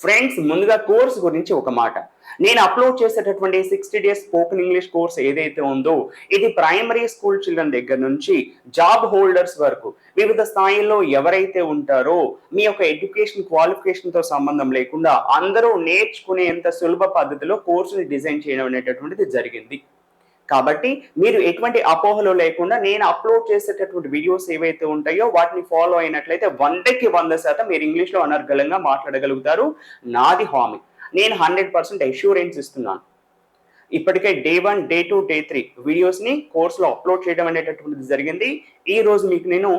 Friends, ముందుగా course గురించి ఒక మాట. నేను అప్లోడ్ చేసేటటువంటి 60 డేస్ స్పోకెన్ ఇంగ్లీష్ కోర్స్ ఏదైతే ఉందో, ఇది ప్రైమరీ స్కూల్ చిల్డ్రన్ దగ్గర నుంచి జాబ్ హోల్డర్స్ వరకు వివిధ స్థాయిల్లో ఎవరైతే ఉంటారో, మీ యొక్క ఎడ్యుకేషన్ క్వాలిఫికేషన్తో సంబంధం లేకుండా అందరూ నేర్చుకునేంత సులభ పద్ధతిలో కోర్సుని డిజైన్ చేయడం అనేటటువంటిది జరిగింది. కాబట్టి మీరు ఎటువంటి అపోహలు లేకుండా నేను అప్లోడ్ చేసేటటువంటి వీడియోస్ ఏవైతే ఉంటాయో వాటిని ఫాలో అయినట్లయితే 100కి 100% మీరు ఇంగ్లీష్లో అనర్గళంగా మాట్లాడగలుగుతారు. నాది హామీ. నేను 100% అష్యూరెన్స్ ఇస్తున్నాను. ఇప్పటికే డే 1, డే 2, డే 3 వీడియోస్ని కోర్సులో అప్లోడ్ చేయడం అనేటటువంటిది జరిగింది. ఈ రోజు మీకు నేను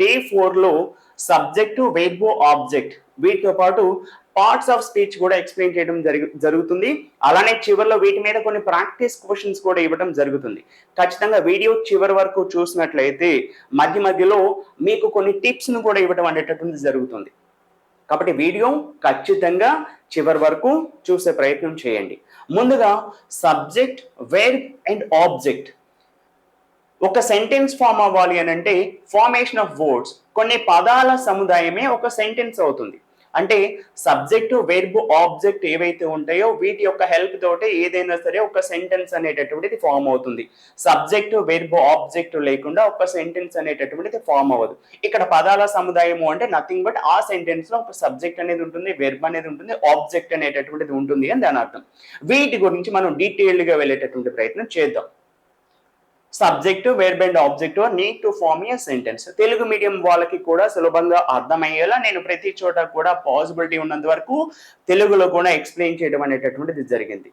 డే 4లో సబ్జెక్టు, వెర్బ్, ఆబ్జెక్ట్ వీటితో పాటు పార్ట్స్ ఆఫ్ స్పీచ్ కూడా ఎక్స్ప్లెయిన్ చేయడం జరుగుతుంది. అలానే చివరిలో వీటి మీద కొన్ని ప్రాక్టీస్ క్వశ్చన్స్ కూడా ఇవ్వడం జరుగుతుంది. ఖచ్చితంగా వీడియో చివరి వరకు చూసినట్లయితే మధ్య మధ్యలో మీకు కొన్ని టిప్స్ను కూడా ఇవ్వడం అనేటటువంటిది జరుగుతుంది. కాబట్టి వీడియో ఖచ్చితంగా చివరి వరకు చూసే ప్రయత్నం చేయండి. ముందుగా సబ్జెక్ట్, వెర్బ్ అండ్ ఆబ్జెక్ట్. ఒక సెంటెన్స్ ఫామ్ అవ్వాలి అని అంటే ఫార్మేషన్ ఆఫ్ వర్డ్స్, కొన్ని పదాల సముదాయమే ఒక సెంటెన్స్ అవుతుంది. అంటే సబ్జెక్టు, వెర్బ్, ఆబ్జెక్ట్ ఏవైతే ఉంటాయో వీటి యొక్క హెల్ప్ తోటే ఏదైనా సరే ఒక సెంటెన్స్ అనేటటువంటిది ఫామ్ అవుతుంది. సబ్జెక్టు, వెర్బ్, ఆబ్జెక్ట్ లేకుండా ఒక సెంటెన్స్ అనేటటువంటిది ఫామ్ అవ్వదు. ఇక్కడ పదాల సముదాయము అంటే నథింగ్ బట్ ఆ సెంటెన్స్ లో ఒక సబ్జెక్ట్ అనేది ఉంటుంది, వెర్బ్ అనేది ఉంటుంది, ఆబ్జెక్ట్ అనేటటువంటిది ఉంటుంది అని దాని అర్థం. వీటి గురించి మనం డీటెయిల్డ్ గా వెళ్ళేటటువంటి ప్రయత్నం చేద్దాం. Subject, verb and object need to form a sentence. Telugu medium వాళ్ళకి కూడా సులభంగా అర్థమయ్యేలా నేను ప్రతి చోట కూడా పాసిబిలిటీ ఉన్నంత వరకు తెలుగులో కూడా ఎక్స్ప్లెయిన్ చేయడం అనేటటువంటిది జరిగింది.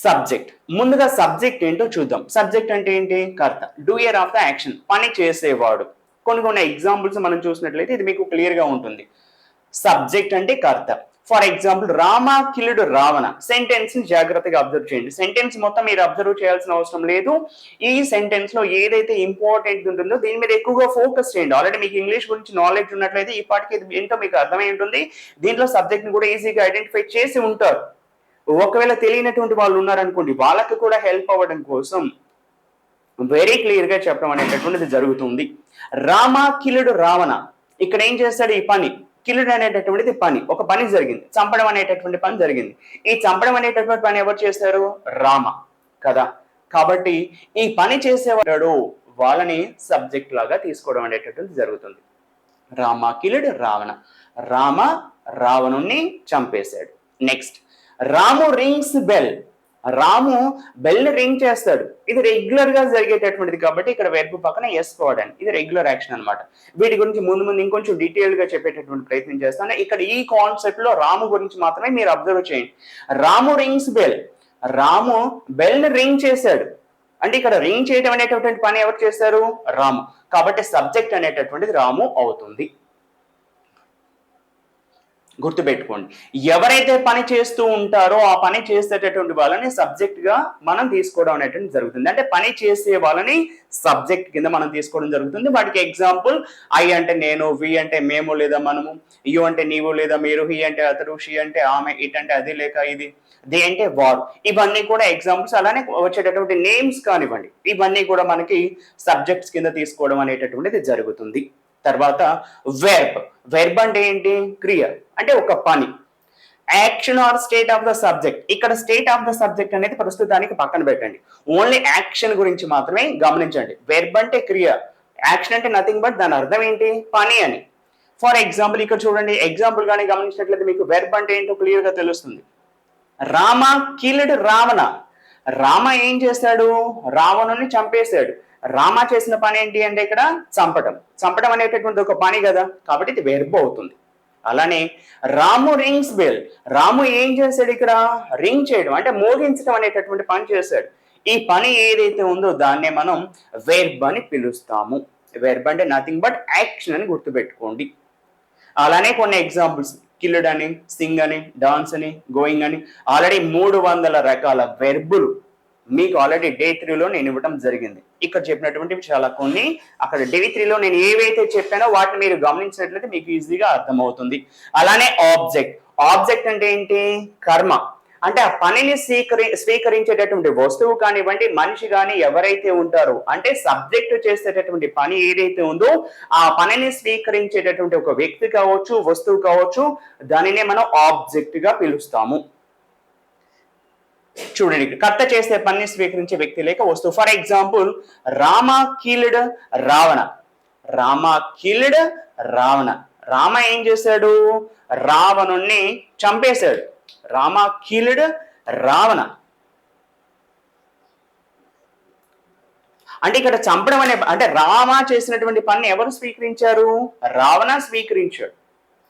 సబ్జెక్ట్, ముందుగా సబ్జెక్ట్ ఏంటో చూద్దాం. సబ్జెక్ట్ అంటే ఏంటి? కర్త, డూయర్ ఆఫ్ ద యాక్షన్, పని చేసేవాడు. కొన్ని ఎగ్జాంపుల్స్ మనం చూసినట్లయితే ఇది మీకు క్లియర్ గా ఉంటుంది. సబ్జెక్ట్ అంటే కర్త. For example, Rama killed Ravana. Sentence ని జాగ్రత్తగా అబ్జర్వ్ చేయండి. సెంటెన్స్ మొత్తం మీరు అబ్జర్వ్ చేయాల్సిన అవసరం లేదు. ఈ సెంటెన్స్ లో ఏదైతే ఇంపార్టెంట్ ఉంటుందో దీని మీద ఎక్కువగా ఫోకస్ చేయండి. ఆల్రెడీ మీకు ఇంగ్లీష్ గురించి నాలెడ్జ్ ఉన్నట్లయితే ఈ పాటికి ఏంటో మీకు అర్థమై ఉంటుంది. దీంట్లో సబ్జెక్ట్ ని కూడా ఈజీగా ఐడెంటిఫై చేసి ఉంటారు. ఒకవేళ తెలియనటువంటి వాళ్ళు ఉన్నారనుకోండి, వాళ్ళకి కూడా హెల్ప్ అవ్వడం కోసం వెరీ క్లియర్ గా చెప్పడం అనేటటువంటిది జరుగుతుంది. రామ కిల్డ్ రావణ. ఇక్కడ ఏం చేస్తాడు? ఈ పని కిల్డ్ అనేటటువంటిది పని, ఒక పని జరిగింది, చంపడం అనేటటువంటి పని జరిగింది. ఈ చంపడం అనేటటువంటి పని ఎవరు చేశారు? రామ కదా. కాబట్టి ఈ పని చేసేవాడు వాళ్ళని సబ్జెక్ట్ లాగా తీసుకోవడం అనేటటువంటిది జరుగుతుంది. రామ కిల్డ్ రావణ. రామ రావణుణ్ణి చంపేశాడు. నెక్స్ట్, రాము రింగ్స్ బెల్. రాము బెల్ రింగ్ చేస్తాడు. ఇది రెగ్యులర్ గా జరిగేటటువంటిది కాబట్టి ఇక్కడ వెర్బ్ పక్కన ఎస్ వాడాను. ఇది రెగ్యులర్ యాక్షన్ అనమాట. వీటి గురించి ముందు ఇంకొంచెం డీటెయిల్ గా చెప్పేటటువంటి ప్రయత్నం చేస్తాను. ఇక్కడ ఈ కాన్సెప్ట్ లో రాము గురించి మాత్రమే మీరు అబ్జర్వ్ చేయండి. రాము రింగ్స్ బెల్. రాము బెల్ రింగ్ చేశాడు. అంటే ఇక్కడ రింగ్ చేయడం అనేటటువంటి పని ఎవరు చేశారు? రాము. కాబట్టి సబ్జెక్ట్ అనేటటువంటిది రాము అవుతుంది. గుర్తుపెట్టుకోండి, ఎవరైతే పని చేస్తూ ఉంటారో ఆ పని చేసేటటువంటి వాళ్ళని సబ్జెక్ట్ గా మనం తీసుకోవడం అనేటువంటి జరుగుతుంది. అంటే పని చేసే వాళ్ళని సబ్జెక్ట్ కింద మనం తీసుకోవడం జరుగుతుంది. వాటికి ఎగ్జాంపుల్ ఐ అంటే నేను, వి అంటే మేము లేదా మనము, యు అంటే నీవు లేదా మీరు, హి అంటే అతడు, షి అంటే ఆమె, ఇట్ అంటే అది లేక ఇది, దే అంటే వారు. ఇవన్నీ కూడా ఎగ్జాంపుల్స్. అలానే వచ్చేటటువంటి నేమ్స్ కానివ్వండి, ఇవన్నీ కూడా మనకి సబ్జెక్ట్స్ కింద తీసుకోవడం అనేటటువంటిది జరుగుతుంది. తర్వాత వెర్బ్. వెర్బ్ అంటే ఏంటి? క్రియ, అంటే ఒక పని. Action or state of the subject. ఇక్కడ స్టేట్ ఆఫ్ ద సబ్జెక్ట్ అనేది ప్రస్తుతానికి పక్కన పెట్టండి. ఓన్లీ యాక్షన్ గురించి మాత్రమే గమనించండి. వెర్బ్ అంటే క్రియ, యాక్షన్ అంటే నథింగ్ బట్ దాని అర్థం ఏంటి? పని అని. ఫర్ ఎగ్జాంపుల్ ఇక్కడ చూడండి, ఎగ్జాంపుల్ గానీ గమనించినట్లయితే మీకు వెర్బ్ అంటే ఏంటో క్లియర్ గా తెలుస్తుంది. రామ కిల్డ్ రావణ. రామ ఏం చేశాడు? రావణుని చంపేశాడు. రామ చేసిన పని ఏంటి అంటే ఇక్కడ చంపడం. చంపడం అనేటటువంటి ఒక పని కదా, కాబట్టి ఇది వెర్బ్ అవుతుంది. అలానే రాము రింగ్స్ బెల్. రాము ఏం చేశాడు? ఇక్కడ రింగ్ చేయడం అంటే మోగించడం అనేటటువంటి పని చేశాడు. ఈ పని ఏదైతే ఉందో దాన్నే మనం వెర్బ్ అని పిలుస్తాము. వెర్బ్ అంటే నథింగ్ బట్ యాక్షన్ అని గుర్తుపెట్టుకోండి. అలానే కొన్ని ఎగ్జాంపుల్స్, కిల్డ్ అని, సింగ్ అని, డాన్స్ అని, గోయింగ్ అని, ఆల్రెడీ 300 రకాల వెర్బులు మీకు ఆల్రెడీ డే 3లో నేను ఇవ్వడం జరిగింది. ఇక్కడ చెప్పినటువంటివి చాలా కొన్ని, అక్కడ డే 3లో నేను ఏవైతే చెప్పానో వాటిని మీరు గమనించినట్లయితే మీకు ఈజీగా అర్థమవుతుంది. అలానే ఆబ్జెక్ట్. ఆబ్జెక్ట్ అంటే ఏంటి? కర్మ. అంటే ఆ పనిని స్వీకరించేటటువంటి వస్తువు కానివ్వండి, మనిషి కానీ ఎవరైతే ఉంటారో, అంటే సబ్జెక్ట్ చేసేటటువంటి పని ఏదైతే ఉందో ఆ పనిని స్వీకరించేటటువంటి ఒక వ్యక్తి కావచ్చు, వస్తువు కావచ్చు, దానినే మనం ఆబ్జెక్ట్ గా పిలుస్తాము. చూడండి, కర్త చేసే పనిని స్వీకరించే వ్యక్తి లేక వస్తువు. For example, Rama killed Ravana. Rama killed Ravana. Rama ఏం చేశాడు? రావణుణ్ణి చంపేశాడు. రామ కిల్డ్ రావణ. అంటే ఇక్కడ చంపడం అనే అంటే రామ చేసినటువంటి పని ఎవరు స్వీకరించారు? రావణ స్వీకరించాడు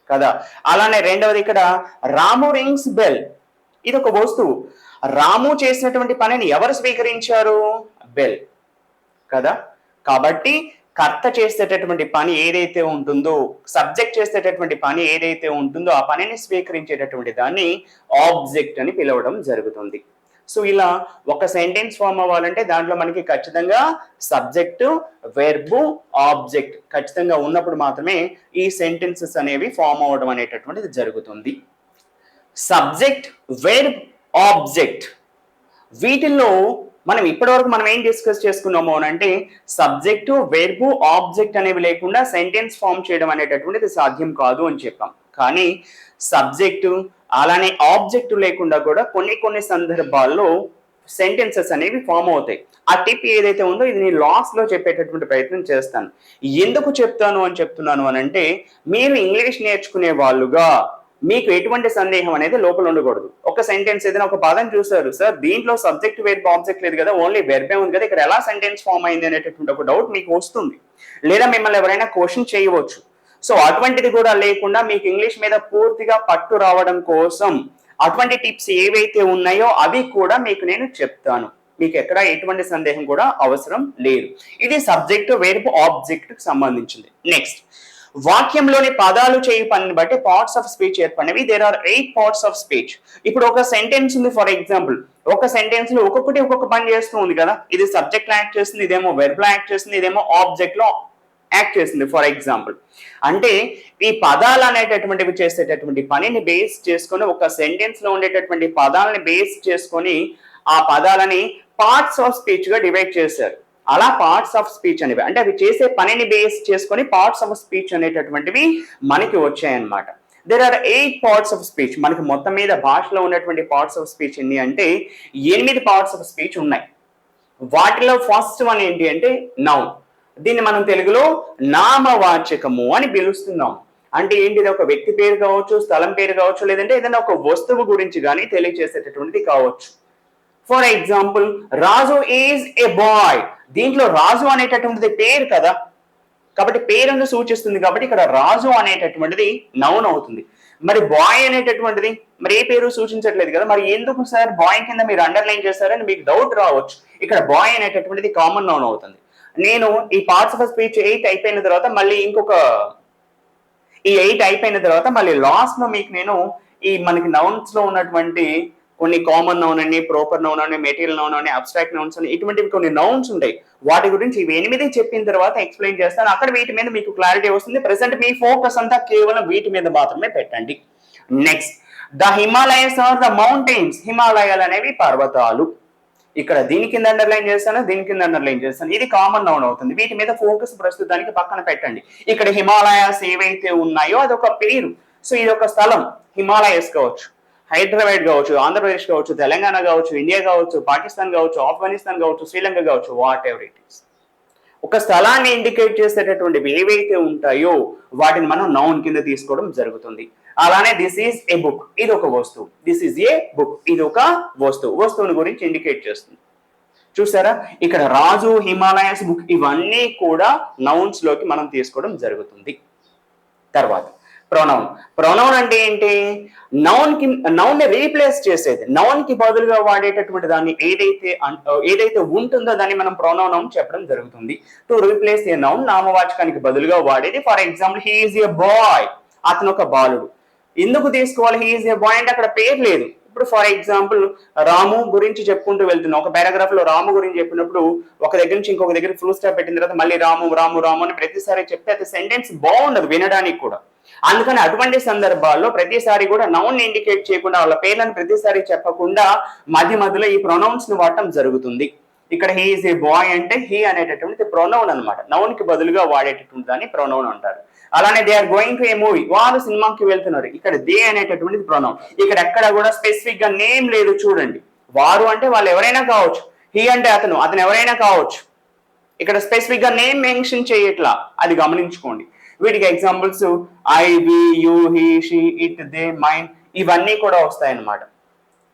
కదా. అలానే రెండవది ఇక్కడ రాము రింగ్స్ బెల్. ఇది ఒక వస్తువు. రాము చేసినటువంటి పనిని ఎవరు స్వీకరించారు? బెల్ కదా. కాబట్టి కర్త చేసేటటువంటి పని ఏదైతే ఉంటుందో, సబ్జెక్ట్ చేసేటటువంటి పని ఏదైతే ఉంటుందో ఆ పనిని స్వీకరించేటటువంటి దాన్ని ఆబ్జెక్ట్ అని పిలవడం జరుగుతుంది. సో ఇలా ఒక సెంటెన్స్ ఫామ్ అవ్వాలంటే దాంట్లో మనకి ఖచ్చితంగా సబ్జెక్టు, వెర్బు, ఆబ్జెక్ట్ ఖచ్చితంగా ఉన్నప్పుడు మాత్రమే ఈ సెంటెన్సెస్ అనేవి ఫామ్ అవ్వడం అనేటటువంటిది జరుగుతుంది. సబ్జెక్ట్, వెర్బ్, ఆబ్జెక్ట్, వీటిల్లో మనం ఇప్పటివరకు మనం ఏం డిస్కస్ చేసుకున్నాము అంటే సబ్జెక్టు, వెర్బు, ఆబ్జెక్ట్ అనేవి లేకుండా సెంటెన్స్ ఫామ్ చేయడం అనేటటువంటిది సాధ్యం కాదు అని చెప్పాం. కానీ సబ్జెక్టు అలానే ఆబ్జెక్ట్ లేకుండా కూడా కొన్ని సందర్భాల్లో సెంటెన్సెస్ అనేవి ఫామ్ అవుతాయి. ఆ టిప్ ఏదైతే ఉందో ఇది నేను లాస్ట్ లో చెప్పేటటువంటి ప్రయత్నం చేస్తాను. ఎందుకు చెప్తాను అని చెప్తున్నాను అని అంటే, మీరు ఇంగ్లీష్ నేర్చుకునే వాళ్ళుగా మీకు ఎటువంటి సందేహం అనేది లోపల ఉండకూడదు. ఒక సెంటెన్స్ ఏదైనా ఒక పదం చూసారు, సార్ దీంట్లో సబ్జెక్ట్, వెర్బ్, ఆబ్జెక్ట్ లేదు కదా, ఓన్లీ వెర్బే ఉంది కదా, ఇక్కడ ఎలా సెంటెన్స్ ఫామ్ అయింది అనేటటువంటి ఒక డౌట్ మీకు వస్తుంది, లేదా మిమ్మల్ని ఎవరైనా క్వశ్చన్ చేయవచ్చు. సో అటువంటిది కూడా లేకుండా మీకు ఇంగ్లీష్ మీద పూర్తిగా పట్టు రావడం కోసం అటువంటి టిప్స్ ఏవైతే ఉన్నాయో అవి కూడా మీకు నేను చెప్తాను. మీకు ఎక్కడ ఎటువంటి సందేహం కూడా అవసరం లేదు. ఇది సబ్జెక్ట్, వెర్బ్, ఆబ్జెక్ట్ కి సంబంధించింది. నెక్స్ట్, వాక్యంలోని పదాలు చేయి పనిని బట్టి పార్ట్స్ ఆఫ్ స్పీచ్ ఏర్పడినవి. There are 8 parts of speech. ఇప్పుడు ఒక సెంటెన్స్ ఉంది, ఫర్ ఎగ్జాంపుల్ ఒక సెంటెన్స్ లో ఒక్కొక్క పని చేస్తూ ఉంది కదా. ఇది సబ్జెక్ట్ లో యాక్ట్ చేస్తుంది, ఇదేమో వెర్బ్ లో యాక్ట్ చేస్తుంది, ఇదేమో ఆబ్జెక్ట్ లో యాక్ట్ చేస్తుంది. ఫర్ ఎగ్జాంపుల్ అంటే ఈ పదాలు అనేటటువంటివి చేసేటటువంటి పనిని బేస్ చేసుకొని ఒక సెంటెన్స్ లో ఉండేటటువంటి పదాలని బేస్ చేసుకొని ఆ పదాలని పార్ట్స్ ఆఫ్ స్పీచ్ గా డివైడ్ చేశారు. అలా పార్ట్స్ ఆఫ్ స్పీచ్ అనేవి అంటే అవి చేసే పనిని బేస్ చేసుకొని పార్ట్స్ ఆఫ్ స్పీచ్ అనేటటువంటివి మనకి వచ్చాయన్నమాట. There are 8 parts of speech. మనకి మొత్తం మీద భాషలో ఉన్నటువంటి పార్ట్స్ ఆఫ్ స్పీచ్ ఎన్ని అంటే 8 పార్ట్స్ ఆఫ్ స్పీచ్ ఉన్నాయి. వాటిలో ఫస్ట్ వన్ ఏంటి అంటే నౌన్. దీన్ని మనం తెలుగులో నామవాచకము అని పిలుస్తున్నాం. అంటే ఏంటిది? ఒక వ్యక్తి పేరు కావచ్చు, స్థలం పేరు కావచ్చు, లేదంటే ఏదైనా ఒక వస్తువు గురించి కానీ తెలియజేసేటటువంటిది కావచ్చు. For example, Raju is a boy. దీంట్లో రాజు అనేటటువంటిది పేరు కదా, కాబట్టి పేరును సూచిస్తుంది. కాబట్టి ఇక్కడ రాజు అనేటటువంటిది నౌన్ అవుతుంది. మరి బాయ్ అనేటటువంటిది మరి ఏ పేరు సూచించట్లేదు కదా, మరి ఎందుకు సార్ బాయ్ కింద మీరు అండర్లైన్ చేస్తారని మీకు డౌట్ రావచ్చు. ఇక్కడ బాయ్ అనేటటువంటిది కామన్ నౌన్ అవుతుంది. నేను ఈ పార్ట్స్ ఆఫ్ స్పీచ్ 8 అయిపోయిన తర్వాత మళ్ళీ ఈ 8 అయిపోయిన తర్వాత మళ్ళీ లాస్ట్ లో మీకు నేను ఈ మనకి నౌన్స్ లో ఉన్నటువంటి కొన్ని కామన్ నౌన్ అని, ప్రాపర్ నౌన్ అని, మెటీరియల్ నౌన్ అని, అబ్స్ట్రాక్ట్ నౌన్స్ అని, ఇటువంటివి కొన్ని నౌన్స్ ఉంటాయి. వాటి గురించి ఇవి 8 చెప్పిన తర్వాత ఎక్స్ప్లెయిన్ చేస్తాను. అక్కడ వీటి మీద మీకు క్లారిటీ వస్తుంది. ప్రెసెంట్ మీ ఫోకస్ అంతా కేవలం వీటి మీద మాత్రమే పెట్టండి. Next, the Himalayas are the mountains. హిమాలయాలు అనేవి పర్వతాలు. ఇక్కడ దీని కింద అండర్లైన్ చేస్తాను, దీని కింద అండర్లైన్ చేస్తాను. ఇది కామన్ నౌన్ అవుతుంది. వీటి మీద ఫోకస్ ప్రస్తుతానికి పక్కన పెట్టండి. ఇక్కడ హిమాలయాస్ ఏవైతే ఉన్నాయో అదొక పేరు. సో ఇది ఒక స్థలం. హిమాలయస్ కావచ్చు, హైదరాబాద్ కావచ్చు, ఆంధ్రప్రదేశ్ కావచ్చు, తెలంగాణ కావచ్చు, ఇండియా కావచ్చు, పాకిస్తాన్ కావచ్చు, ఆఫ్ఘనిస్తాన్ కావచ్చు, శ్రీలంక కావచ్చు, వాట్ ఎవర్ ఇట్ ఈస్. ఒక స్థలాన్ని ఇండికేట్ చేసేటటువంటివి ఏవైతే ఉంటాయో వాటిని మనం నౌన్ కింద తీసుకోవడం జరుగుతుంది. అలానే దిస్ ఈజ్ ఏ బుక్. ఇది ఒక వస్తువు. This is a book. ఇది ఒక వస్తువు. వస్తువుని గురించి ఇండికేట్ చేస్తుంది. చూసారా, ఇక్కడ రాజు, హిమాలయస్, బుక్ ఇవన్నీ కూడా నౌన్స్ లోకి మనం తీసుకోవడం జరుగుతుంది. తర్వాత ప్రొనౌన్. ప్రొనౌన్ అంటే ఏంటి? నౌన్ ని రీప్లేస్ చేసేది. నౌన్ కి బదులుగా వాడేటటువంటి దాన్ని ఏదైతే ఉంటుందో దాన్ని మనం ప్రొనౌన్ అని చెప్పడం జరుగుతుంది. టు రీప్లేస్ ఏ నౌన్, నామవాచకానికి బదులుగా వాడేది. For example, he is a boy. అతను ఒక బాలుడు. ఎందుకు తీసుకోవాలి హీ ఈజ్ ఏ బాయ్ అంటే? అక్కడ పేరు లేదు. ఇప్పుడు ఫర్ ఎగ్జాంపుల్ రాము గురించి చెప్పుకుంటూ వెళ్తున్నాం, ఒక పారాగ్రాఫ్ లో రాము గురించి చెప్పినప్పుడు ఒక దగ్గర నుంచి ఇంకొక దగ్గర ఫుల్ స్టాప్ పెట్టిన తర్వాత మళ్ళీ రాము రాము రాము అని ప్రతిసారి చెప్తే అది సెంటెన్స్ బాగుండదు వినడానికి కూడా. అందుకని అటువంటి సందర్భాల్లో ప్రతిసారి కూడా నౌన్ ఇండికేట్ చేయకుండా వాళ్ళ పేర్లను ప్రతిసారి చెప్పకుండా మధ్యలో ఈ ప్రొనౌన్స్ ని వాడటం జరుగుతుంది. ఇక్కడ హీ ఈజ్ ఏ బాయ్ అంటే హీ అనేటటువంటి ప్రొనౌన్ అనమాట, నౌన్ కి బదులుగా వాడేటటువంటి దాన్ని ప్రొనౌన్ అంటారు. అలానే they are going to a movie, వాళ్ళు సినిమాకి వెళ్తున్నారు, ఇక్కడ దే అనేటటువంటిది ప్రొనౌన్. ఇక్కడ ఎక్కడ కూడా స్పెసిఫిక్ గా నేమ్ లేదు చూడండి. వారు అంటే వాళ్ళు ఎవరైనా కావచ్చు, హీ అంటే అతను ఎవరైనా కావచ్చు. ఇక్కడ స్పెసిఫిక్ గా నేమ్ మెన్షన్ చేయట్లా, అది గమనించుకోండి. వీటికి examples I, we, you, he, she, it, they, mine ఇవన్నీ కూడా వస్తాయన్నమాట.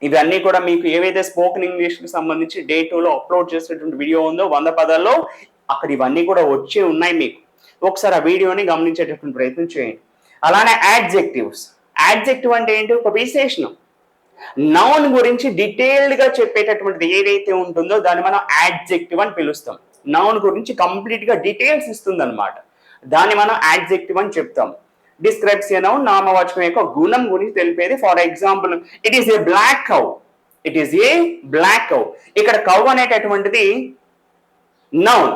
ఇవన్నీ కూడా మీకు ఏవైతే స్పోకెన్ ఇంగ్లీష్ కి సంబంధించి డే 2లో అప్లోడ్ చేసేటువంటి వీడియో ఉందో 100 పదాల్లో అక్కడ ఇవన్నీ కూడా వచ్చి ఉన్నాయి మీకు. ఒకసారి ఆ వీడియోని గమనించేటటువంటి ప్రయత్నం చేయండి. అలానే యాడ్జెక్టివ్స్. యాడ్జెక్టివ్ అంటే ఏంటి? ఒక విశేషణం. నౌన్ గురించి డీటెయిల్డ్ గా చెప్పేటటువంటిది ఏదైతే ఉంటుందో దాన్ని మనం యాడ్జెక్టివ్ అని పిలుస్తాం. నౌన్ గురించి కంప్లీట్ గా డీటెయిల్స్ ఇస్తుంది అనమాట, దాన్ని మనం యాడ్జెక్టివ్ అని చెప్తాం. డిస్క్రైబ్స్ ఏ నౌన్, నామవాచకం యొక్క గుణం గురించి తెలిపేది. For example it is a black cow, it is a black cow. ఇక్కడ కౌ అనేటటువంటిది noun,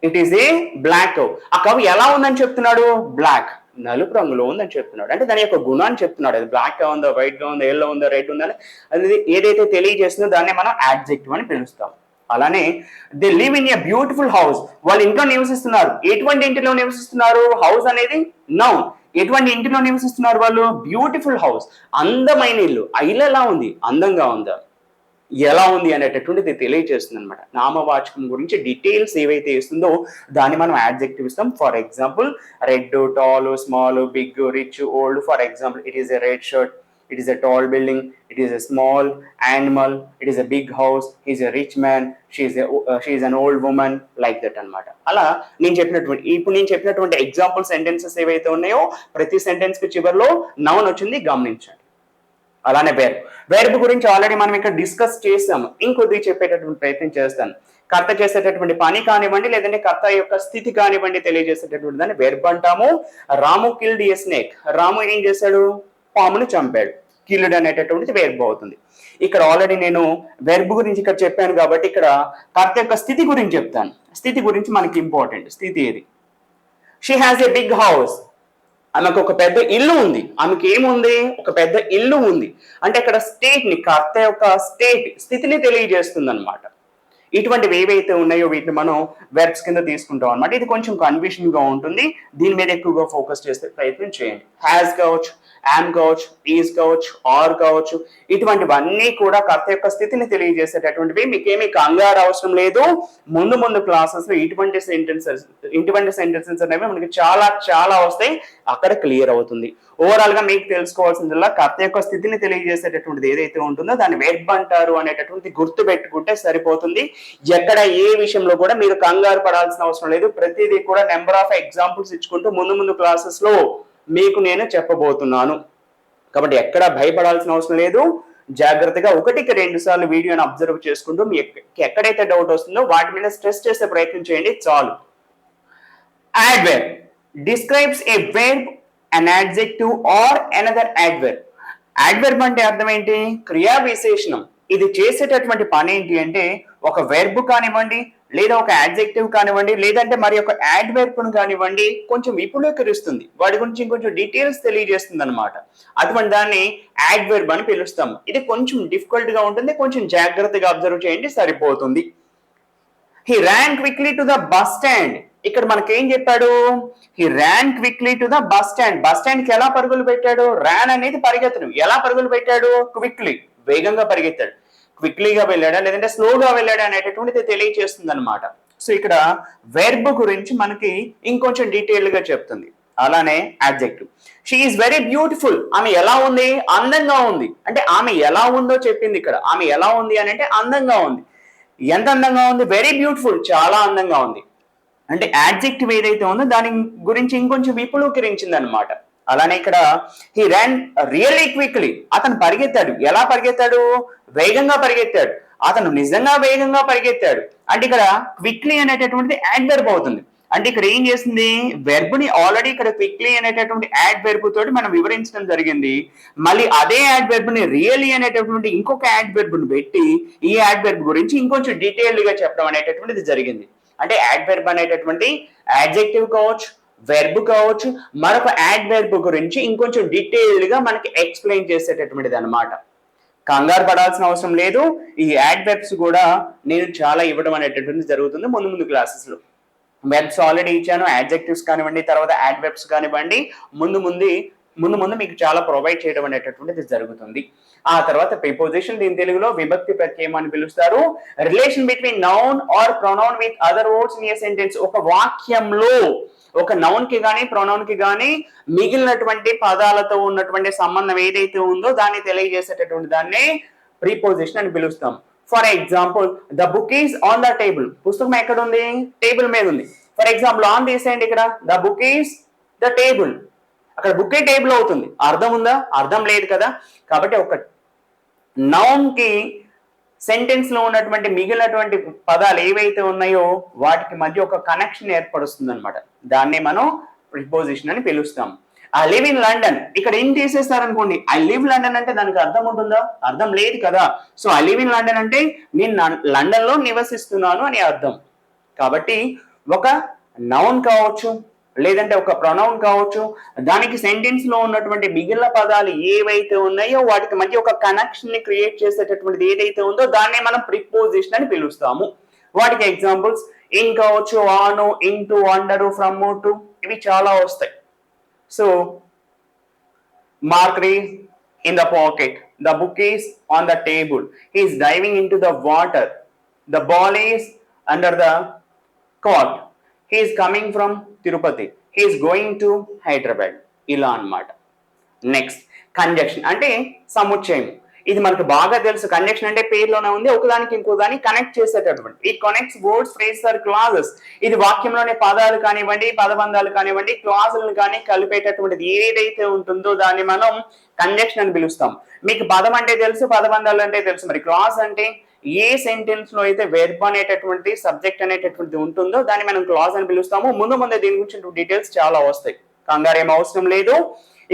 it is a black cow. ఆ కౌ ఎలా ఉందని చెప్తున్నాడు? బ్లాక్, నలుపు రంగులో ఉందని చెప్తున్నాడు. అంటే దాని యొక్క గుణాన్ని చెప్తున్నాడు. అది బ్లాక్ గా ఉందా, వైట్ గా ఉందా, ఎల్లో ఉందా, రెడ్ ఉందా అది ఏదైతే తెలియజేస్తుందో దాన్ని మనం యాడ్జెక్టివ్ అని పిలుస్తాం. అలానే they live in a beautiful house, వాళ్ళు ఇంట్లో నివసిస్తున్నారు. ఎటువంటి ఇంటిలో నివసిస్తున్నారు? హౌస్ అనేది నౌన్. ఎటువంటి ఇంటిలో నివసిస్తున్నారు వాళ్ళు? బ్యూటిఫుల్ హౌస్, అందమైన ఇల్లు. ఆ ఇల్లు ఎలా ఉంది? అందంగా ఉందా, ఎలా ఉంది అనేటటువంటిది తెలియజేస్తుంది అనమాట. నామవాచకం గురించి డీటెయిల్స్ ఏవైతే ఇస్తుందో దాన్ని మనం యాడ్జెక్టివ్ ఇస్తాం. For example red, tall, small, big, rich, old. For example it is a red shirt, it is a tall building, it is a small animal, it is a big house, he is a rich man, she is an old woman, like that అన్నమాట. అలా నేను చెప్పినటువంటి example sentences ఏవైతే ఉన్నాయో ప్రతి sentence కి చివరిలో noun వచ్చింది, గమనించండి. అలానే వెర్బ్ గురించి ఆల్రెడీ మనం ఇక్కడ డిస్కస్ చేసాము, ఇంకొద్ది చెప్పేటటువంటి ప్రయత్నం చేస్తాను. కర్త చేసేటటువంటి పని కానివ్వండి, లేదంటే కర్త యొక్క స్థితి కానివ్వండి తెలియజేసేటటువంటి దాన్ని వెర్బ్ అంటాము. రాము కిల్డ్ ఎ స్నేక్, రాము ఏం చేశాడు? పామును చంపాడు. కిల్డ్ అనేటటువంటిది వెర్బ్ అవుతుంది. ఇక్కడ ఆల్రెడీ నేను వెర్బ్ గురించి ఇక్కడ చెప్పాను కాబట్టి ఇక్కడ కర్త యొక్క స్థితి గురించి చెప్తాను. స్థితి గురించి మనకి ఇంపార్టెంట్. స్థితి ఏది? She has a big house, ఆమెకు ఒక పెద్ద ఇల్లు ఉంది. ఆమెకి ఏముంది? ఒక పెద్ద ఇల్లు ఉంది. అంటే ఇక్కడ స్టేట్ ని, కర్త యొక్క స్థితిని తెలియజేస్తుంది అనమాట. ఇటువంటివి ఏవైతే ఉన్నాయో వీటిని మనం వెర్బ్స్ కింద తీసుకుంటాం అనమాట. ఇది కొంచెం కన్ఫ్యూషన్ గా ఉంటుంది, దీని మీద ఎక్కువగా ఫోకస్ చేసే ప్రయత్నం చేయండి. హ్యాస్ కావచ్చు, యామ్ కావచ్చు, ఈజ్ కావచ్చు, ఆర్ కావచ్చు, ఇటువంటివన్నీ కూడా కర్త యొక్క స్థితిని తెలియజేసేటటువంటివి. మీకేమీ కంగారు అవసరం లేదు. ముందు క్లాసెస్ లో ఇటువంటి సెంటెన్సెస్ అనేవి మనకి చాలా వస్తాయి, అక్కడ క్లియర్ అవుతుంది. ఓవరాల్ గా మీకు తెలుసుకోవాల్సిందల్లా కర్త యొక్క స్థితిని తెలియజేసేటటువంటిది ఏదైతే ఉంటుందో దాన్ని వెర్బ్ అంటారు అనేటటువంటి గుర్తు పెట్టుకుంటే సరిపోతుంది. ఎక్కడ ఏ విషయంలో కూడా మీరు కంగారు పడాల్సిన అవసరం లేదు. ప్రతిదీ కూడా నెంబర్ ఆఫ్ ఎగ్జాంపుల్స్ ఇచ్చుకుంటూ ముందు క్లాసెస్ లో మీకు నేను చెప్పబోతున్నాను. కాబట్టి ఎక్కడ భయపడాల్సిన అవసరం లేదు. జాగ్రత్తగా 1-2 సార్లు వీడియోని అబ్జర్వ్ చేసుకుంటూ మీకు ఎక్కడైతే డౌట్ వస్తుందో వాటి మీద స్ట్రెస్ చేసే ప్రయత్నం చేయండి, చాలు. Adverb describes a verb, an adjective or another adverb. Adverb అంటే అర్థం ఏంటి? క్రియా విశేషణం. ఇది చేసేటటువంటి పని ఏంటి అంటే ఒక వెర్బ్ కానివ్వండి, లేదా ఒక యాడ్జెక్టివ్ కానివ్వండి, లేదంటే మరి ఒక యాడ్వర్బ్ కానివ్వండి కొంచెం విపులీకరిస్తుంది, వాటి గురించి ఇంకొంచెం డీటెయిల్స్ తెలియజేస్తుంది అనమాట. అటువంటి దాన్ని యాడ్వర్బ్ అని పిలుస్తాం. ఇది కొంచెం డిఫికల్ట్ గా ఉంటుంది, కొంచెం జాగ్రత్తగా అబ్జర్వ్ చేయండి, సరిపోతుంది. He ran quickly to the bus stand. ఇక్కడ మనకేం చెప్పాడు? He ran quickly to the bus stand. Bus stand కి ఎలా పరుగులు పెట్టాడు? ran అనేది పరిగెత్తడం. ఎలా పరుగులు పెట్టాడు? క్విక్లీ, వేగంగా పరిగెత్తాడు. క్విక్లీగా వెళ్ళాడా లేదంటే స్లోగా వెళ్ళాడా అనేటటువంటిది తెలియజేస్తుంది అనమాట. సో ఇక్కడ వెర్బ్ గురించి మనకి ఇంకొంచెం డీటెయిల్ గా చెప్తుంది. అలానే adjective, she is very beautiful. ఆమె ఎలా ఉంది? అందంగా ఉంది. అంటే ఆమె ఎలా ఉందో చెప్పింది ఇక్కడ. ఆమె ఎలా ఉంది అని అంటే అందంగా ఉంది. ఎంత అందంగా ఉంది? వెరీ బ్యూటిఫుల్, చాలా అందంగా ఉంది. అంటే యాడ్జెక్టివ్ ఏదైతే ఉందో దాని గురించి ఇంకొంచెం విపులీకరించింది అనమాట. అలానే ఇక్కడ హీ ర్యాన్ రియల్లీ క్విక్లీ, అతను పరిగెత్తాడు. ఎలా పరిగెత్తాడు? వేగంగా పరిగెత్తాడు. అతను నిజంగా వేగంగా పరిగెత్తాడు. అంటే ఇక్కడ క్విక్లీ అనేటటువంటిది యాడ్వర్బ్ అవుతుంది. అంటే ఇక్కడ ఏం చేసింది, వెర్బ్ ని ఆల్రెడీ ఇక్కడ క్విక్లీ అనేటటువంటి యాడ్ వెర్బ్ తోటి మనం వివరించడం జరిగింది. మళ్ళీ అదే యాడ్ వెర్బ్ ని రియల్లీ అనేటటువంటి ఇంకొక యాడ్ వెర్బ్ ని పెట్టి ఈ యాడ్ వెర్బ్ గురించి ఇంకొంచెం డీటెయిల్డ్ గా చెప్పడం అనేటటువంటిది జరిగింది. అంటే యాడ్ వెర్బ్ అనేటటువంటి యాడ్జెక్టివ్ కావచ్చు, వెర్బ్ కావచ్చు, మరొక యాడ్ వెర్బ్ గురించి ఇంకొంచెం డీటెయిల్డ్ గా మనకి ఎక్స్ప్లెయిన్ చేసేటటువంటిది అనమాట. కంగారు పడాల్సిన అవసరం లేదు. ఈ యాడ్ వెర్బ్స్ కూడా నేను చాలా ఇవ్వడం అనేటటువంటిది జరుగుతుంది ముందు ముందు క్లాసెస్ లో. వెర్బ్స్ ఆల్రెడీ ఇచ్చాను, యాడ్జెక్టివ్స్ కానివ్వండి, తర్వాత యాడ్ వెర్బ్స్ కానివ్వండి, ముందు ముందు మీకు చాలా ప్రొవైడ్ చేయడం అనేటటువంటిది జరుగుతుంది. ఆ తర్వాత ప్రిపోజిషన్, దీని తెలుగులో విభక్తి ప్రత్యయం అని పిలుస్తారు. Relation between noun are pronoun with other words in a sentence. ఒక వాక్యంలో ఒక నౌన్ కి గానీ ప్రొనౌన్ కి గానీ మిగిలినటువంటి పదాలతో ఉన్నటువంటి సంబంధం ఏదైతే ఉందో దాన్ని తెలియజేసేటటువంటి దాన్ని ప్రిపోజిషన్ అని పిలుస్తాం. For example, the book is on the table. పుస్తకం ఎక్కడ ఉంది, టేబుల్ మీద ఉంది. ఫర్ ఎగ్జాంపుల్, ఆన్ తీసేయండి, ఇక్కడ the book is the table. అక్కడ బుక్ ఏ టేబుల్ అవుతుంది. అర్థం ఉందా, అర్థం లేదు కదా. కాబట్టి ఒక నౌన్ కి సెంటెన్స్ లో ఉన్నటువంటి మిగిలినటువంటి పదాలు ఏవైతే ఉన్నాయో వాటికి మధ్య ఒక కనెక్షన్ ఏర్పడుస్తుంది అనమాట. దాన్ని మనం ప్రిపోజిషన్ అని పిలుస్తాం. ఐ లివ్ ఇన్ లండన్, ఇక్కడ ఏం తీసేస్తారనుకోండి, ఐ లివ్ లండన్ అంటే దానికి అర్థం ఉంటుందా, అర్థం లేదు కదా. So I live in London అంటే నేను లండన్ లో నివసిస్తున్నాను అని అర్థం. కాబట్టి ఒక నౌన్ కావచ్చు లేదంటే ఒక ప్రొనౌన్ కావచ్చు, దానికి సెంటెన్స్ లో ఉన్నటువంటి మిగిలిన పదాలు ఏవైతే ఉన్నాయో వాటికి మధ్య ఒక కనెక్షన్ ని క్రియేట్ చేసేటటువంటిది ఏదైతే ఉందో దాన్నే మనం ప్రిపోజిషన్ అని పిలుస్తాము. వాటికి ఎగ్జాంపుల్స్ ఇన్ కావచ్చు, ఆను, ఇంటూ, అండరు, ఫ్రమ్, టు, ఇవి చాలా వస్తాయి. So Mark is in the pocket, the book is on the table, he is diving into the water, the ball is under the cot, he is coming from Tirupati, he is going to Hyderabad. ఇలా అన్నమాట. Next conjunction అంటే సముచ్చయం. ఇది మనకు బాగా తెలుసు. Conjunction అంటే పేరులోనే ఉంది, ఒకదానికి ఇంకో దాన్ని కనెక్ట్ చేసేటటువంటి. It connects words, phrases or clauses. ఇది వాక్యంలోనే పదాలు కానివ్వండి, పదబంధాలు కానివ్వండి, క్లాజులను కానీ కలిపేటటువంటిది ఏదైతే ఉంటుందో దాన్ని మనం కంజంక్షన్ అని పిలుస్తాం. మీకు పదం అంటే తెలుసు, పదబంధాలు అంటే తెలుసు. మరి క్లాజ్ అంటే ఏ సెంటెన్స్ లో అయితే వెర్బ్ అనేటటువంటి సబ్జెక్ట్ అనేటటువంటి ఉంటుందో దాన్ని మనం క్లాజ్ అని పిలుస్తాము. ముందే దీని గురించి డీటెయిల్స్ చాలా వస్తాయి, కంగారు ఏం అవసరం లేదు.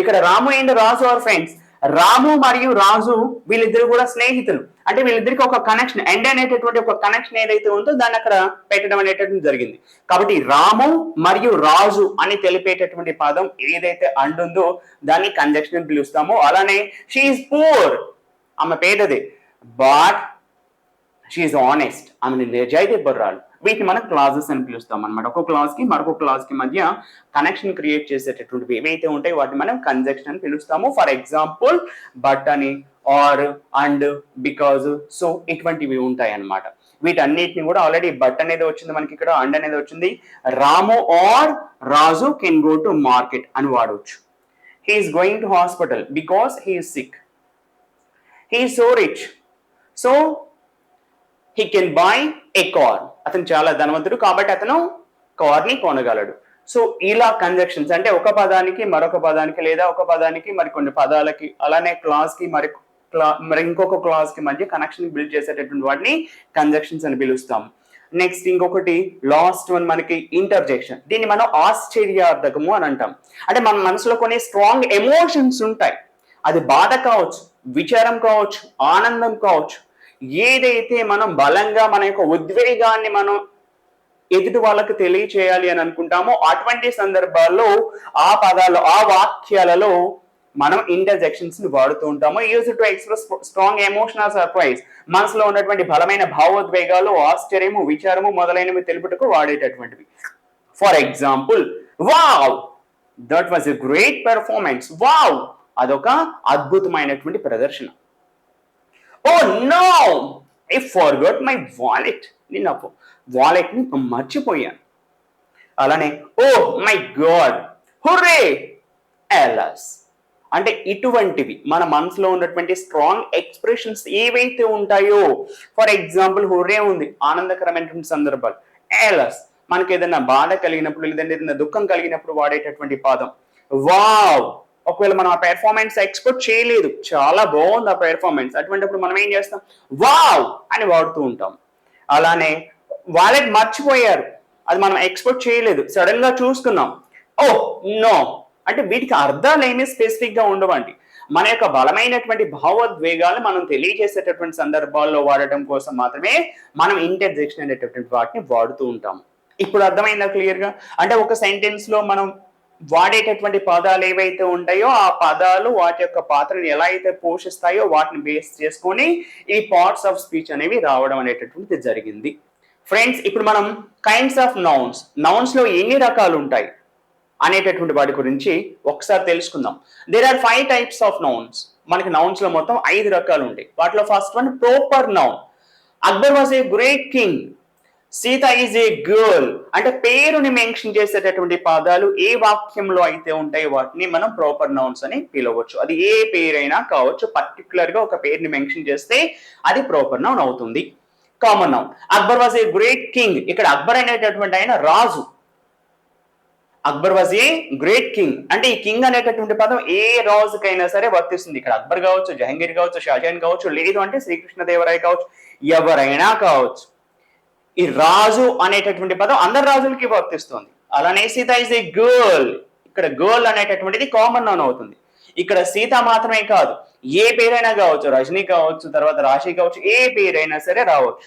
ఇక్కడ రాము అండ్ రాజు ఆర్ ఫ్రెండ్స్. రాము మరియు రాజు వీళ్ళిద్దరు కూడా స్నేహితులు. అంటే వీళ్ళిద్దరికి ఒక కనెక్షన్, ఎండ్ అనేటటువంటి ఒక కనెక్షన్ ఏదైతే ఉందో దాన్ని అక్కడ పెట్టడం అనేటటువంటి జరిగింది. కాబట్టి రాము మరియు రాజు అని తెలిపేటటువంటి పదం ఏదైతే అంటుందో దాన్ని కంజంక్షన్ అని పిలుస్తాము. అలానే షీ ఈస్ పూర్, ఆమె పేదది, బట్ షీఈస్ ఆనెస్ట్, ఆమె నిజాయితీ పర్రాలు. వీటిని మనం క్లాజెస్ అని పిలుస్తాం అనమాట. ఒక క్లాజ్ కి మరొక క్లాజ్ కి మధ్య కనెక్షన్ క్రియేట్ చేసేటటువంటివి ఏవైతే ఉంటాయో వాటిని మనం కంజంక్షన్ అని పిలుస్తాము. ఫర్ ఎగ్జాంపుల్ బట్ అని, ఆర్, అండ్, బికాజ్, సో ఇటువంటివి ఉంటాయి అన్నమాట. వీటన్నిటిని కూడా ఆల్రెడీ బట్ అనేది వచ్చింది మనకి, ఇక్కడ అండ్ అనేది వచ్చింది. Ramu or Raju can go to market అని వాడవచ్చు. He is going to hospital because he is sick. He is so rich, so he can buy a car. అతను చాలా ధనవంతుడు కాబట్టి అతను కార్ ని కొనగలడు. సో ఇలా కంజంక్షన్స్ అంటే ఒక పదానికి మరొక పదానికి లేదా ఒక పదానికి మరికొన్ని పదాలకి అలానే క్లాజ్ కి మరి ఇంకొక క్లాజ్ కి మధ్య కనెక్షన్ బిల్డ్ చేసేటటువంటి వాటిని కంజంక్షన్స్ అని పిలుస్తాం. నెక్స్ట్ ఇంకొకటి లాస్ట్ వన్ మనకి ఇంటర్జెక్షన్. దీన్ని మనం ఆశ్చర్యార్థకము అని అంటాం. అంటే మన మనసులో కొన్ని స్ట్రాంగ్ ఎమోషన్స్ ఉంటాయి. అది బాధ కావచ్చు, విచారం కావచ్చు, ఆనందం కావచ్చు. ఏదైతే మనం బలంగా మన యొక్క ఉద్వేగాన్ని మనం ఎదుటి వాళ్ళకి తెలియచేయాలి అని అనుకుంటామో అటువంటి సందర్భాల్లో ఆ పదాలు, ఆ వాక్యాలలో మనం ఇంటర్జెక్షన్స్ ని వాడుతూ ఉంటాము. Use to express strong emotional surprise. మనసులో ఉన్నటువంటి బలమైన భావోద్వేగాలు, ఆశ్చర్యము, విచారము మొదలైనవి తెలుపుటకు వాడేటటువంటివి. For example, wow that was a great performance. Wow అదొక అద్భుతమైనటువంటి ప్రదర్శన. Oh no! I forgot my wallet. నేను వాలెట్ ని మర్చిపోయాను. అలానే ఓ మై గాడ్, హుర్రే, ఎలస్. అంటే ఇటువంటివి మన మనసులో ఉన్నటువంటి స్ట్రాంగ్ ఎక్స్ప్రెషన్స్ ఏవైతే ఉంటాయో. ఫర్ ఎగ్జాంపుల్ హుర్రే ఉంది, ఆనందకరమైనటువంటి సందర్భాలు. ఎలస్ మనకి ఏదైనా బాధ కలిగినప్పుడు లేదంటే ఏదైనా దుఃఖం కలిగినప్పుడు వాడేటటువంటి పదం. వావ్ ఒకవేళ మనం ఆ పెర్ఫార్మెన్స్ ఎక్స్పెక్ట్ చేయలేదు, చాలా బాగుంది ఆ పెర్ఫార్మెన్స్, అటువంటిప్పుడు మనం ఏం చేస్తాం, వావ్ అని వాడుతూ ఉంటాం. అలానే వాలెట్ మర్చిపోయారు, అది మనం ఎక్స్పెక్ట్ చేయలేదు, సడన్ గా చూసుకున్నాం, ఓ నో అంటే వీటికి అర్థాలు ఏమీ స్పెసిఫిక్ గా ఉండవండి. మన యొక్క బలమైనటువంటి భావోద్వేగాలు మనం తెలియజేసేటటువంటి సందర్భాల్లో వాడటం కోసం మాత్రమే మనం ఇంటర్జెక్షన్ అనేటటువంటి వాటిని వాడుతూ ఉంటాం. ఇప్పుడు అర్థమైందా క్లియర్ గా? అంటే ఒక సెంటెన్స్ లో మనం వాడేటటువంటి పదాలు ఏవైతే ఉంటాయో ఆ పదాలు వాటి యొక్క పాత్రను ఎలా అయితే పోషిస్తాయో వాటిని బేస్ చేసుకొని ఈ పార్ట్స్ ఆఫ్ స్పీచ్ అనేవి రావడం అనేటటువంటిది జరిగింది. ఫ్రెండ్స్, ఇప్పుడు మనం కైండ్స్ ఆఫ్ నౌన్స్ లో ఎన్ని రకాలు ఉంటాయి అనేటటువంటి వాటి గురించి ఒకసారి తెలుసుకుందాం. There are 5 types of nouns. మనకి నౌన్స్ లో మొత్తం 5 రకాలు ఉంటాయి. వాటిలో first one proper noun. Akbar was a great king. Sita is a girl. అంటే పేరుని మెన్షన్ చేసేటటువంటి పదాలు ఏ వాక్యంలో అయితే ఉంటాయో వాటిని మనం ప్రాపర్ నౌన్స్ అని పిలవచ్చు. అది ఏ పేరైనా కావచ్చు, పర్టికులర్ గా ఒక పేరుని మెన్షన్ చేస్తే అది ప్రాపర్ నౌన్ అవుతుంది. Common noun. Akbar was a great king. ఇక్కడ అక్బర్ అనేటటువంటి ఆయన రాజు. Akbar was a great king అంటే ఈ కింగ్ అనేటటువంటి పదం ఏ రాజుకైనా సరే వర్తిస్తుంది. ఇక్కడ అక్బర్ కావచ్చు, జహంగీర్ కావచ్చు, షాజహాన్ కావచ్చు, లేదు అంటే శ్రీకృష్ణదేవరాయ కావచ్చు, ఎవరైనా కావచ్చు. ఈ రాజు అనేటటువంటి పదం అందరు రాజులకి వర్తిస్తుంది. అలానే సీత ఇస్ ఏ గర్ల్. ఇక్కడ గర్ల్ అనేటటువంటిది కామన్ నౌన్ అవుతుంది. ఇక్కడ సీత మాత్రమే కాదు, ఏ పేరైనా కావచ్చు, రజనీ కావచ్చు, తర్వాత రాశి కావచ్చు, ఏ పేరైనా సరే రావచ్చు.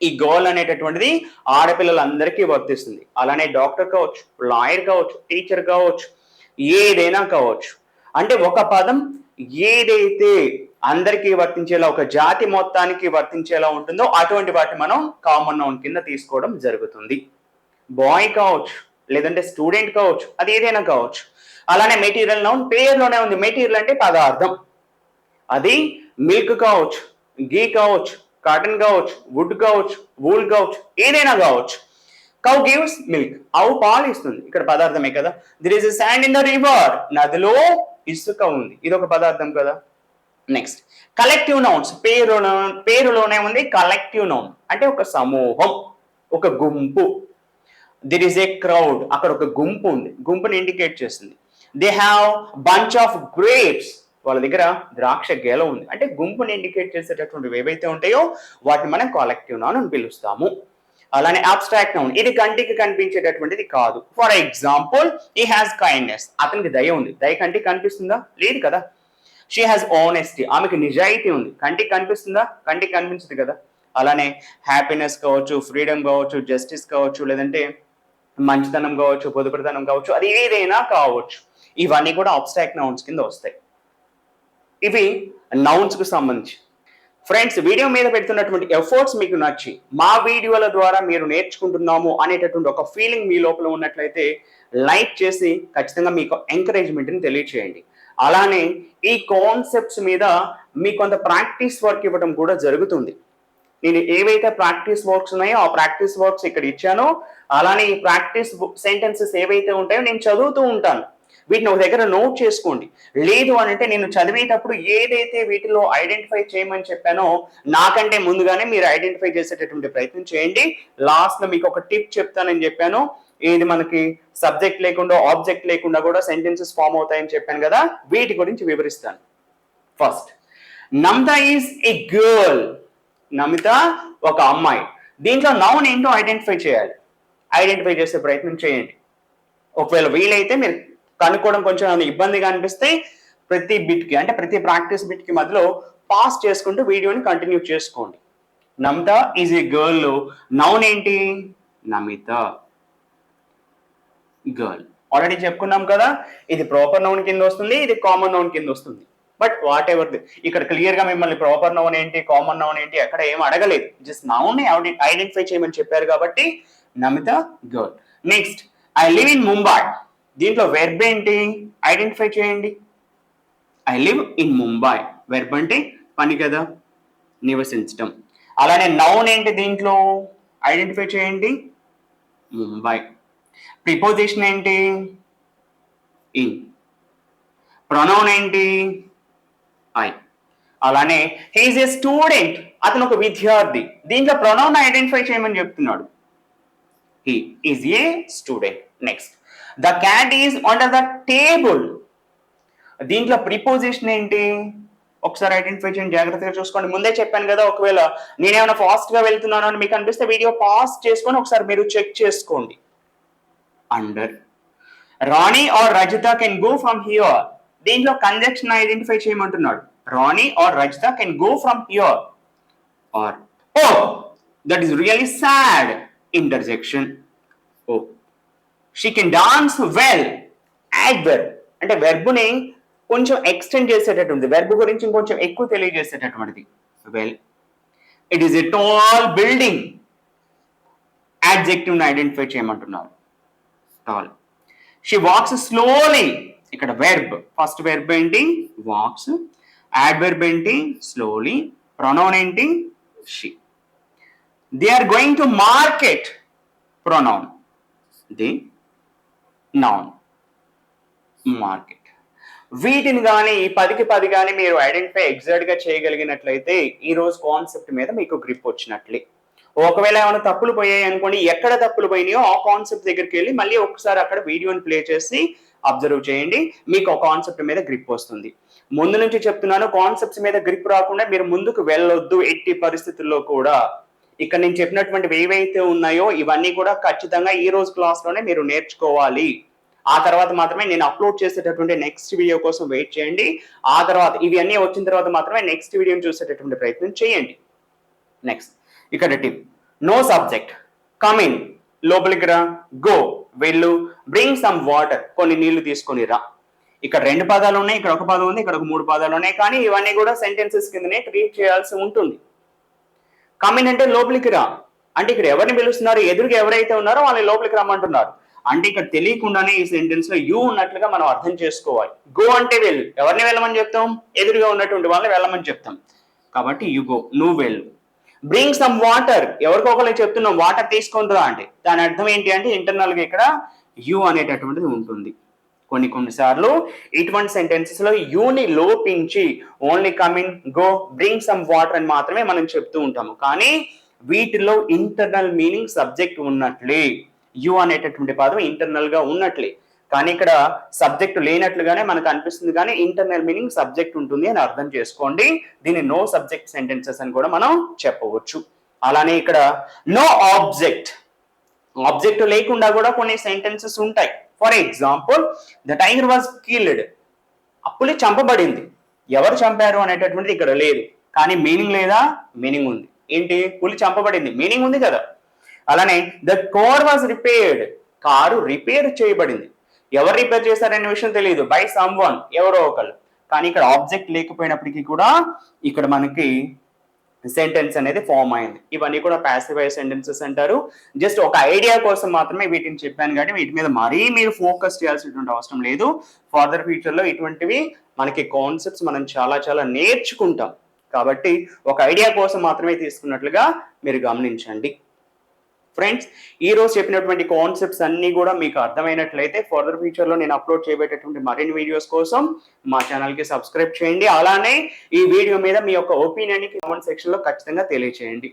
ఈ గర్ల్ అనేటటువంటిది ఆడపిల్లలందరికీ వర్తిస్తుంది. అలానే డాక్టర్ కావచ్చు, లాయర్ కావచ్చు, టీచర్ కావచ్చు, ఏదైనా కావచ్చు. అంటే ఒక పదం ఏదైతే అందరికీ వర్తించేలా, ఒక జాతి మొత్తానికి వర్తించేలా ఉంటుందో అటువంటి వాటిని మనం కామన్ నౌన్ కింద తీసుకోవడం జరుగుతుంది. బాయ్ కావచ్చు, లేదంటే స్టూడెంట్ కావచ్చు, అది ఏదైనా కావచ్చు. అలానే మెటీరియల్ నౌన్ పేరులోనే ఉంది. మెటీరియల్ అంటే పదార్థం. అది మిల్క్ కావచ్చు, గీ కావచ్చు, కాటన్ కావచ్చు, వుడ్ కావచ్చు, వూల్ కావచ్చు, ఏదైనా కావచ్చు. Cow gives milk. ఆవు పాలు ఇస్తుంది. ఇక్కడ పదార్థమే కదా. There is a sand in the river. నదిలో ఇసుక ఉంది. ఇది ఒక పదార్థం కదా. Next collective nouns. పేరులోనే ఉంది కలెక్టివ్ నౌన్ అంటే ఒక సమూహం, ఒక గుంపు. There is a crowd. అక్కడ ఒక గుంపు ఉంది, గుంపుని ఇండికేట్ చేస్తుంది. They have bunch of grapes. వాళ్ళ దగ్గర ద్రాక్ష గెల ఉంది. అంటే గుంపుని ఇండికేట్ చేసేటటువంటివి ఏవైతే ఉంటాయో వాటిని మనం కలెక్టివ్ నౌన్ అని పిలుస్తాము. అలానే అబ్స్ట్రాక్ట్ నౌన్. ఇది కంటికి కనిపించేటటువంటిది కాదు. For example, he has kindness. అతనికి దయ ఉంది. దయ కంటికి కనిపిస్తుందా? లేదు కదా. She has honesty. ఆమెకి నిజాయితీ ఉంది. కంటికి కనిపిస్తుందా? కంటికి కనిపించదు కదా. అలానే హ్యాపీనెస్ కావచ్చు, ఫ్రీడమ్ కావచ్చు, జస్టిస్ కావచ్చు, లేదంటే మంచితనం కావచ్చు, పొదుపుతనం కావచ్చు, అది ఏదైనా కావచ్చు. ఇవన్నీ కూడా అబ్స్ట్రాక్ట్ నౌన్స్ కింద వస్తాయి. ఇవి నౌన్స్ కు సంబంధించి. ఫ్రెండ్స్, వీడియో మీద పెడుతున్నటువంటి ఎఫర్ట్స్ మీకు నచ్చి మా వీడియోల ద్వారా మీరు నేర్చుకుంటున్నాము అనేటటువంటి ఒక ఫీలింగ్ మీ లోపల ఉన్నట్లయితే లైక్ చేసి ఖచ్చితంగా మీకు ఎంకరేజ్మెంట్ని తెలియచేయండి. అలానే ఈ కాన్సెప్ట్స్ మీద మీకు కొంత ప్రాక్టీస్ వర్క్ ఇవ్వడం కూడా జరుగుతుంది. నేను ఏవైతే ప్రాక్టీస్ వర్క్స్ ఉన్నాయో ఆ ప్రాక్టీస్ వర్క్స్ ఇక్కడ ఇచ్చానో, అలానే ఈ ప్రాక్టీస్ సెంటెన్సెస్ ఏవైతే ఉంటాయో నేను చదువుతూ ఉంటాను. వీటిని ఒక దగ్గర నోట్ చేసుకోండి. లేదు అని అంటే నేను చదివేటప్పుడు ఏదైతే వీటిలో ఐడెంటిఫై చేయమని చెప్పానో నాకంటే ముందుగానే మీరు ఐడెంటిఫై చేసేటటువంటి ప్రయత్నం చేయండి. లాస్ట్ లో మీకు ఒక టిప్ చెప్తానని చెప్పాను. ఇది మనకి సబ్జెక్ట్ లేకుండా, ఆబ్జెక్ట్ లేకుండా కూడా సెంటెన్సెస్ ఫామ్ అవుతాయని చెప్పాను కదా. వీటి గురించి వివరిస్తాను. First, Namita is a girl. Namita ఒక అమ్మాయి. దీంట్లో నౌన్ ఏంటో ఐడెంటిఫై చేయాలి. ఐడెంటిఫై చేసే ప్రయత్నం చేయండి. ఒకవేళ వీలైతే మీరు కనుక్కోవడం కొంచెం ఇబ్బందిగా అనిపిస్తే ప్రతి బిట్కి, అంటే ప్రతి ప్రాక్టీస్ బిట్కి మధ్యలో పాస్ చేసుకుంటూ వీడియోని కంటిన్యూ చేసుకోండి. Namita is a girl. Noun ఏంటి? నమిత గర్ల్. ఆల్రెడీ చెప్పుకున్నాం కదా. ఇది ప్రాపర్ నౌన్ కింద వస్తుంది, ఇది కామన్ నౌన్ కింద వస్తుంది. బట్ వాట్ ఎవర్, ఇక్కడ క్లియర్ గా మిమ్మల్ని ప్రాపర్ నౌన్ ఏంటి, కామన్ నౌన్ ఏంటి ఎక్కడ ఏం అడగలేదు. జస్ట్ నౌన్ ని ఐడెంటిఫై చేయమని చెప్పారు కాబట్టి Namita girl. Next, I live in Mumbai. దీంట్లో వెర్బ్ ఏంటి? ఐడెంటిఫై చేయండి. I live in Mumbai. Verb అంటే పని కదా, నివసించడం. అలానే నౌన్ ఏంటి దీంట్లో? ఐడెంటిఫై చేయండి. ముంబై. ప్రిపోజిషన్ ఏంటి? ఇన్. ప్రొనౌన్ ఏంటి? ఐ. అలానే హీఈస్ ఏ స్టూడెంట్. అతను ఒక విద్యార్థి. దీంట్లో ప్రొనౌన్ ఐడెంటిఫై చేయమని చెప్తున్నాడు. He is A student. Next, the cat is under the table. దీంట్లో ప్రిపోజిషన్ ఏంటి? ఒకసారి ఐడెంటిఫై చేయండి, జాగ్రత్తగా చూసుకోండి. ముందే చెప్పాను కదా, ఒకవేళ నేనేమైనా ఫాస్ట్ గా వెళ్తున్నాను అని మీకు అనిపిస్తే వీడియో పాస్ చేసుకొని ఒకసారి మీరు చెక్ చేసుకోండి. Under. Rani or Rajitha can go from here. దీంట్లో కంజంక్షన్ ఐడెంటిఫై చేయమంటున్నాడు. Rani or Rajitha can go from here. Or oh that is really sad. Interjection. Oh she can dance well. Adverb అంటే వెర్బుని కొంచెం ఎక్స్టెండ్ చేసేటటువంటిది, వెర్బ్ గురించి ఇంకొంచెం ఎక్కువ తెలియజేసేటటువంటిది. Well. It is a tall building. Adjective ని ఐడెంటిఫై చేయమంటున్నారు. టాల్. She walks slowly. ఇక్కడ వెర్బ్, ఫస్ట్ వెర్బ్ ఏంటి? వాక్స్. యాడ్వర్బ్ ఏంటి? స్లోలీ. ప్రొనౌన్ ఏంటి? She. They are going to market. Pronoun the. Noun market. వీటిని కానీ ఈ 10కి 10 కానీ మీరు ఐడెంటిఫై ఎగ్జాక్ట్ గా చేయగలిగినట్లయితే ఈ రోజు కాన్సెప్ట్ మీద మీకు గ్రిప్ వచ్చినట్లే. ఒకవేళ ఏమైనా తప్పులు పోయాయి అనుకోండి, ఎక్కడ తప్పులు పోయినాయో ఆ కాన్సెప్ట్ దగ్గరికి వెళ్ళి మళ్ళీ ఒకసారి అక్కడ వీడియోని ప్లే చేసి అబ్జర్వ్ చేయండి, మీకు ఆ కాన్సెప్ట్ మీద గ్రిప్ వస్తుంది. ముందు నుంచి చెప్తున్నాను, కాన్సెప్ట్స్ మీద గ్రిప్ రాకుండా మీరు ముందుకు వెళ్ళొద్దు ఎట్టి పరిస్థితుల్లో కూడా. ఇక్కడ నేను చెప్పినటువంటి ఏవైతే ఉన్నాయో ఇవన్నీ కూడా ఖచ్చితంగా ఈ రోజు క్లాస్ లోనే మీరు నేర్చుకోవాలి. ఆ తర్వాత మాత్రమే నేను అప్లోడ్ చేసేటటువంటి నెక్స్ట్ వీడియో కోసం వెయిట్ చేయండి. ఆ తర్వాత ఇవి అన్నీ వచ్చిన తర్వాత మాత్రమే నెక్స్ట్ వీడియోని చూసేటటువంటి ప్రయత్నం చేయండి. నెక్స్ట్ ఇక్కడ tip. No subject. Come in, లోపలికి రా. గో, వెళ్ళు. బ్రింగ్ సమ్ వాటర్, కొన్ని నీళ్లు తీసుకొని రా. ఇక్కడ 2 పదాలు ఉన్నాయి, ఇక్కడ ఒక పదం ఉంది, ఇక్కడ ఒక 3 పదాలు ఉన్నాయి, కానీ ఇవన్నీ కూడా సెంటెన్సెస్ కిందనే ట్రీట్ చేయాల్సి ఉంటుంది. కమ్ ఇన్ అంటే లోపలికి రా అంటే ఇక్కడ ఎవరిని పిలుస్తున్నారు? ఎదురుగా ఎవరైతే ఉన్నారో వాళ్ళని లోపలికి రమ్మంటున్నారు. అంటే ఇక్కడ తెలియకుండానే ఈ సెంటెన్స్ లో యూ ఉన్నట్లుగా మనం అర్థం చేసుకోవాలి. గో అంటే వెళ్ళు, ఎవరిని వెళ్ళమని చెప్తాం? ఎదురుగా ఉన్నటువంటి వాళ్ళని వెళ్ళమని చెప్తాం. కాబట్టి యు గో, నువ్వు వెళ్ళు. బ్రింగ్ సమ్ వాటర్, ఎవరికో ఒకరికి చెప్తున్నాం వాటర్ తీసుకొని రా అంటే దాని అర్థం ఏంటి అంటే ఇంటర్నల్ గా ఇక్కడ యు అనేటటువంటిది ఉంటుంది. కొన్నిసార్లు ఇటువంటి సెంటెన్సెస్ లో యూని లోపించి only come in, go, bring some water అని మాత్రమే మనం చెప్తూ ఉంటాము. కానీ వీటిలో ఇంటర్నల్ మీనింగ్ సబ్జెక్ట్ ఉన్నట్లే, యు అనేటటువంటి పదం ఇంటర్నల్ గా ఉన్నట్లే. కానీ ఇక్కడ సబ్జెక్ట్ లేనట్లుగానే మనకు అనిపిస్తుంది, కానీ ఇంటర్నల్ మీనింగ్ సబ్జెక్ట్ ఉంటుంది అని అర్థం చేసుకోండి. దీన్ని నో సబ్జెక్ట్ సెంటెన్సెస్ అని కూడా మనం చెప్పవచ్చు. అలానే ఇక్కడ నో ఆబ్జెక్ట్, ఆబ్జెక్ట్ లేకుండా కూడా కొన్ని సెంటెన్సెస్ ఉంటాయి. For example, the tiger was killed. పులి చంపబడింది. ఎవరు చంపారు అనేటటువంటిది ఇక్కడ లేదు, కానీ మీనింగ్ లేదా? మీనింగ్ ఉంది. ఏంటి? పులి చంపబడింది, మీనింగ్ ఉంది కదా. అలానే the car was repaired. Car repair చేయబడింది. ఎవరు రిపేర్ చేశారనే విషయం తెలియదు, బై సమ్ వన్, ఎవరో ఒకళ్ళు. కానీ ఇక్కడ ఆబ్జెక్ట్ లేకపోయినప్పటికీ కూడా ఇక్కడ మనకి సెంటెన్స్ అనేది ఫామ్ అయింది. ఇవన్నీ కూడా ప్యాసివ్ వాయిస్ సెంటెన్సెస్ అంటారు. జస్ట్ ఒక ఐడియా కోసం మాత్రమే వీటిని చెప్పాను, కానీ వీటి మీద మరీ మీరు ఫోకస్ చేయాల్సినటువంటి అవసరం లేదు. ఫర్దర్ ఫ్యూచర్ లో ఇటువంటివి మనకి కాన్సెప్ట్స్ మనం చాలా చాలా నేర్చుకుంటాం. కాబట్టి ఒక ఐడియా కోసం మాత్రమే తీసుకున్నట్లుగా మీరు గమనించండి. ఫ్రెండ్స్, ఈ రోజు చెప్పినటువంటి కాన్సెప్ట్స్ అన్ని కూడా మీకు అర్థమైనట్లయితే ఫర్దర్ ఫ్యూచర్ లో నేను అప్లోడ్ చేయబోయేటటువంటి మరిన్ని వీడియోస్ కోసం మా ఛానల్ కి సబ్స్క్రైబ్ చేయండి. అలానే ఈ వీడియో మీద మీ యొక్క ఒపీనియన్ ని కామెంట్ సెక్షన్ లో ఖచ్చితంగా తెలియజేయండి.